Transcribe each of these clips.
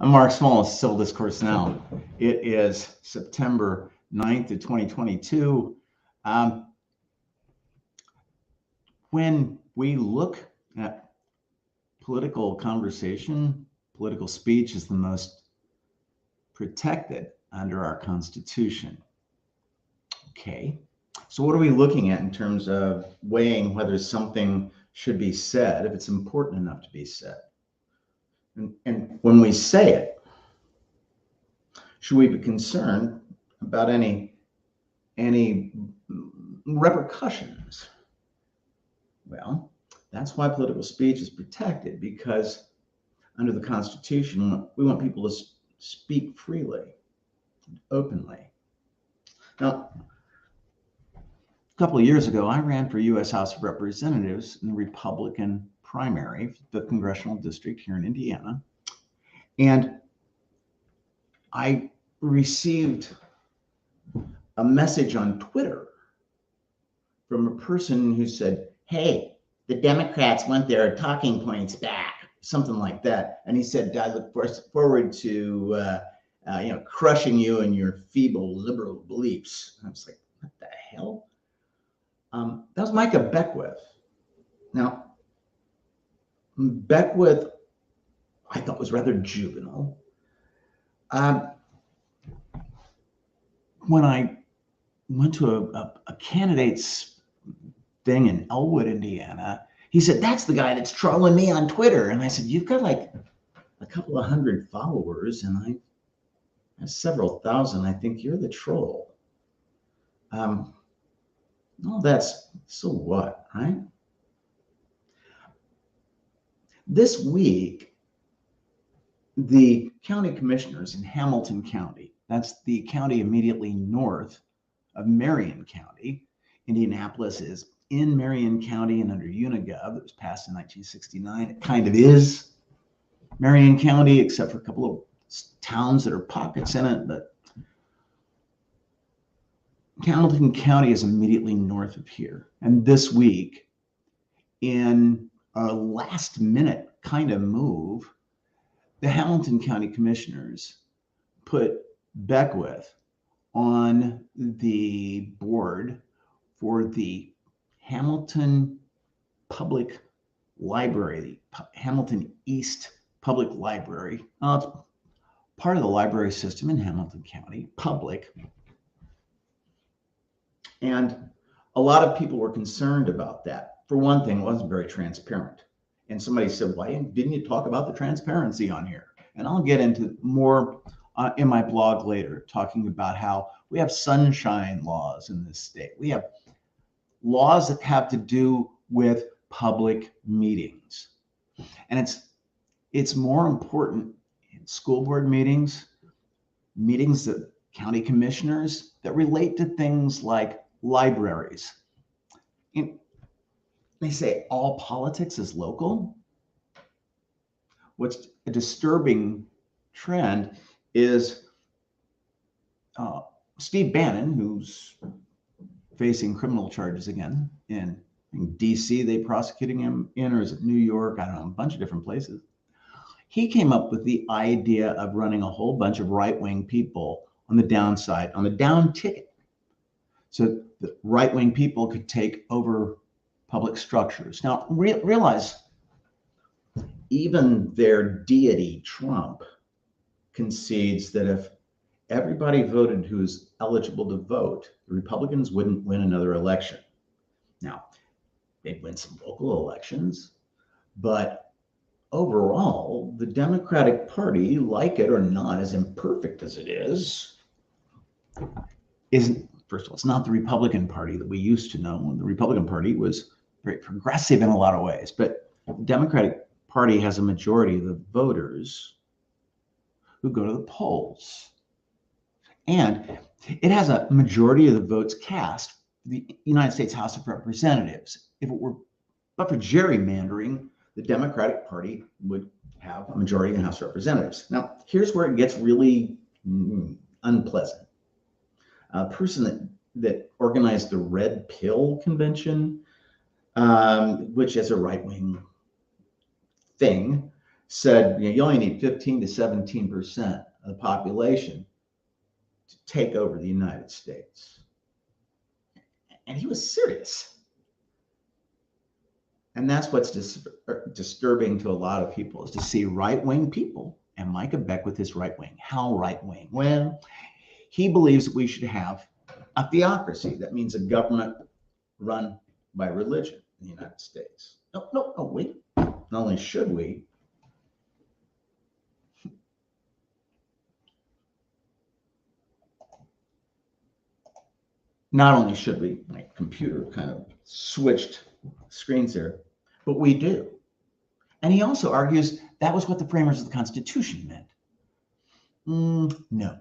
I'm Mark Small of Civil Discourse Now. It is September 9th of 2022. Um, when we look at political conversation, political speech is the most protected under our Constitution. Okay, so what are we looking at in terms of weighing whether something should be said, if it's important enough to be said? And when we say it, should we be concerned about any repercussions? Well, that's why political speech is protected, because under the Constitution, we want people to speak freely, openly. Now, a couple of years ago, I ran for U.S. House of Representatives in the Republican primary, the congressional district here in Indiana. And I received a message on Twitter from a person who said, "Hey, the Democrats want their talking points back," something like that. And he said, "I look forward to crushing you and your feeble liberal beliefs." And I was like, "What the hell?" That was Micah Beckwith. Now, Beckwith, I thought, was rather juvenile. When I went to a candidate's thing in Elwood, Indiana, he said, "That's the guy that's trolling me on Twitter." And I said, "You've got like a couple of hundred followers, and I have several thousand. I think you're the troll." No, that's so what, right? This week, the county commissioners in Hamilton County, that's the county immediately north of Marion County. Indianapolis is in Marion County and under Unigov that was passed in 1969. It kind of is Marion County, except for a couple of towns that are pockets in it. But Hamilton County is immediately north of here. And this week, in a last minute kind of move, the Hamilton County commissioners put Beckwith on the board for the Hamilton Public Library, Hamilton East Public Library. It's part of the library system in Hamilton County, public. And a lot of people were concerned about that. For one thing, it wasn't very transparent. And somebody said, "Why didn't you talk about the transparency on here?" And I'll get into more in my blog later, talking about how we have sunshine laws in this state. We have laws that have to do with public meetings. And it's more important in school board meetings that county commissioners, that relate to things like libraries. And they say all politics is local. What's a disturbing trend is Steve Bannon, who's facing criminal charges again in DC. They prosecuting him in, or is it New York? I don't know, a bunch of different places. He came up with the idea of running a whole bunch of right-wing people on the downside, on the down ticket, so the right-wing people could take over public structures. Now, realize even their deity, Trump, concedes that if everybody voted who's eligible to vote, the Republicans wouldn't win another election. Now, they'd win some local elections, but overall, the Democratic Party, like it or not, as imperfect as it is, isn't, first of all, it's not the Republican Party that we used to know. The Republican Party was very progressive in a lot of ways, but the Democratic Party has a majority of the voters who go to the polls. And it has a majority of the votes cast for the United States House of Representatives. If it were but for gerrymandering, the Democratic Party would have a majority in the House of Representatives. Now, here's where it gets really unpleasant. A person that organized the Red Pill Convention, which is a right-wing thing, said, you only need 15 to 17% of the population to take over the United States. And he was serious. And that's what's disturbing to a lot of people, is to see right-wing people, and Micah Beckwith is right-wing. How right-wing? Well, he believes that we should have a theocracy. That means a government run by religion in the United States. No, wait. Not only should we, my computer kind of switched screens there, but we do. And he also argues that was what the framers of the Constitution meant. No.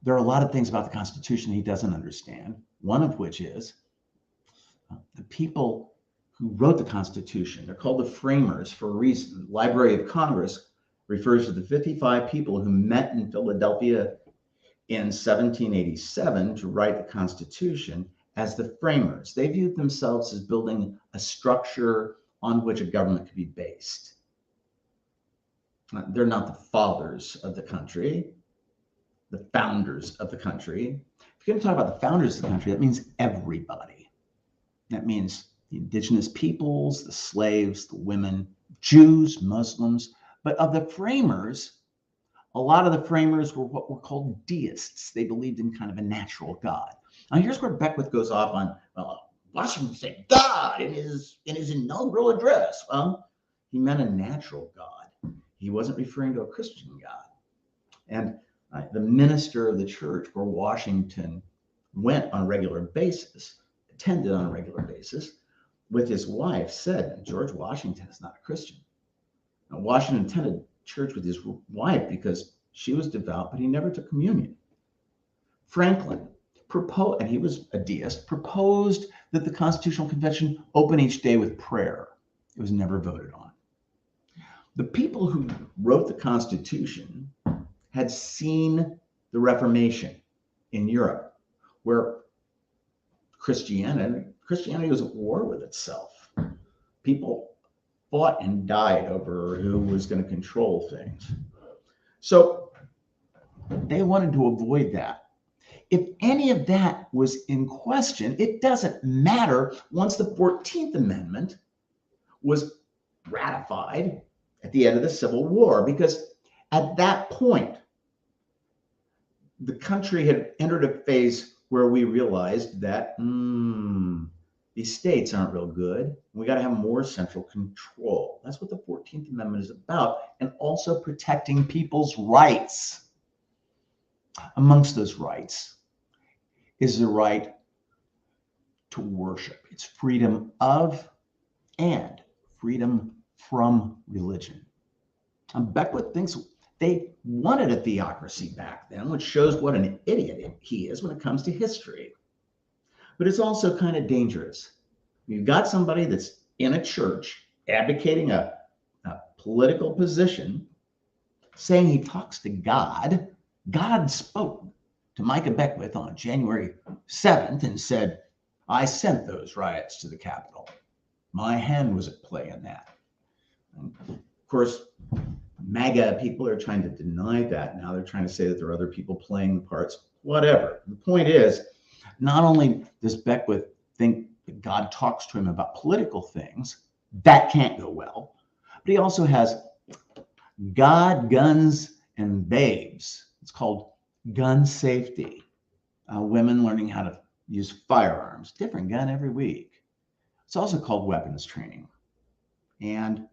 There are a lot of things about the Constitution he doesn't understand, one of which is the people who wrote the Constitution, they're called the framers for a reason. The Library of Congress refers to the 55 people who met in Philadelphia in 1787 to write the Constitution as the framers. They viewed themselves as building a structure on which a government could be based. They're not the fathers of the country, the founders of the country. If you're going to talk about the founders of the country, that means everybody. That means the indigenous peoples, the slaves, the women, Jews, Muslims. But of the framers, a lot of the framers were what were called deists. They believed in kind of a natural God. Now, here's where Beckwith goes off on, Washington said God in his inaugural address. Well, he meant a natural God. He wasn't referring to a Christian God. And the minister of the church where Washington went on a regular basis, attended on a regular basis, with his wife said, George Washington is not a Christian. Now, Washington attended church with his wife because she was devout, but he never took communion. Franklin proposed, and he was a deist, proposed that the Constitutional Convention open each day with prayer. It was never voted on. The people who wrote the Constitution had seen the Reformation in Europe, where Christianity was at war with itself. People fought and died over who was going to control things. So they wanted to avoid that. If any of that was in question, it doesn't matter once the 14th Amendment was ratified at the end of the Civil War, because at that point, the country had entered a phase where we realized that these states aren't real good. We got to have more central control. That's what the 14th Amendment is about, and also protecting people's rights. Amongst those rights is the right to worship. It's freedom of and freedom from religion. And Beckwith thinks they wanted a theocracy back then, which shows what an idiot he is when it comes to history. But it's also kind of dangerous. You've got somebody that's in a church advocating a political position, saying he talks to God. God spoke to Micah Beckwith on January 7th and said, I sent those riots to the Capitol. My hand was at play in that. And of course, MAGA people are trying to deny that. Now they're trying to say that there are other people playing the parts, whatever. The point is, not only does Beckwith think that God talks to him about political things, that can't go well, but he also has God, guns, and babes. It's called gun safety. Women learning how to use firearms, different gun every week. It's also called weapons training. And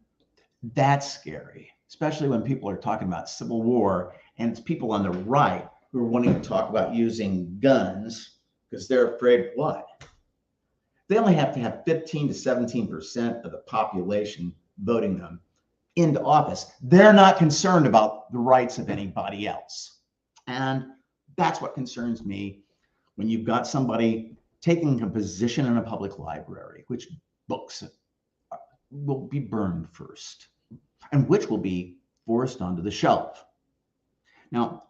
that's scary, especially when people are talking about civil war and it's people on the right who are wanting to talk about using guns because they're afraid of what? They only have to have 15 to 17% of the population voting them into office. They're not concerned about the rights of anybody else. And that's what concerns me when you've got somebody taking a position in a public library, which books will be burned first and which will be forced onto the shelf. Now,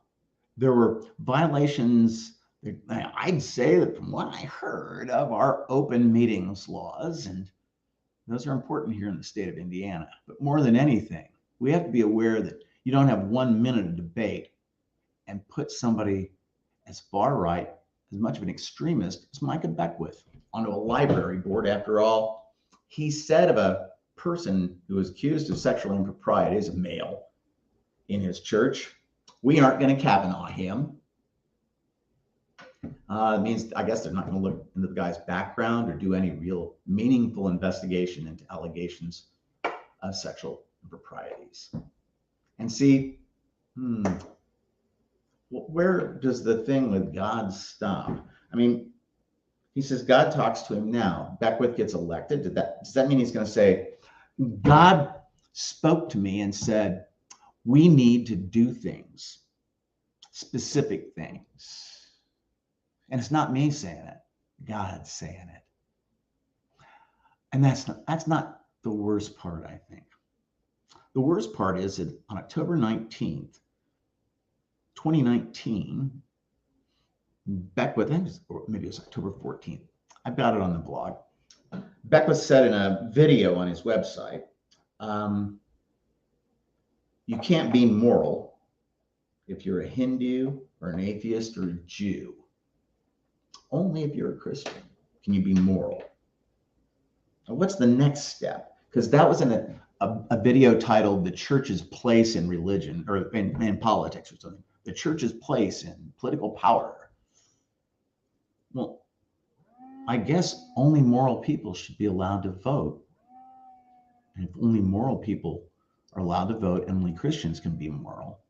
there were violations, I'd say that from what I heard, of our open meetings laws, and Those are important here in the state of Indiana. But more than anything, we have to be aware that you don't have 1 minute of debate and put somebody as far right, as much of an extremist as Micah Beckwith onto a library board. After all, he said of a person who was accused of sexual impropriety as a male in his church, we aren't going to Kavanaugh him. It means, I guess, they're not going to look into the guy's background or do any real meaningful investigation into allegations of sexual improprieties. And see, where does the thing with God stop? I mean, he says God talks to him now. Beckwith gets elected. Does that mean he's going to say, God spoke to me and said, we need to do things, specific things. And it's not me saying it, God's saying it. And that's not the worst part, I think. The worst part is that on October 19th, 2019, Beckwith, or maybe it was October 14th, I've got it on the blog. Beckwith said in a video on his website, you can't be moral if you're a Hindu or an atheist or a Jew. Only if you're a Christian can you be moral. Now, what's the next step? Because that was in a video titled "The Church's Place in Religion" or in politics or something. The church's place in political power. Well, I guess only moral people should be allowed to vote. And if only moral people are allowed to vote and only Christians can be moral,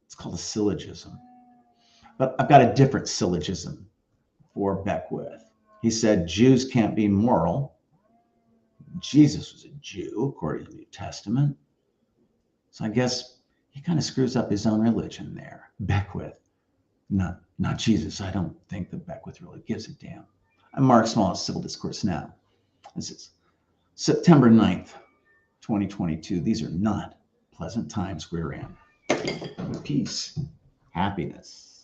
it's called a syllogism. But I've got a different syllogism for Beckwith. He said Jews can't be moral. Jesus was a Jew, according to the New Testament. So I guess he kind of screws up his own religion there. Beckwith, not Jesus. I don't think that Beckwith really gives a damn. I'm Mark Small, Civil Discourse Now. This is September 9th, 2022. These are not pleasant times we're in. Peace, happiness.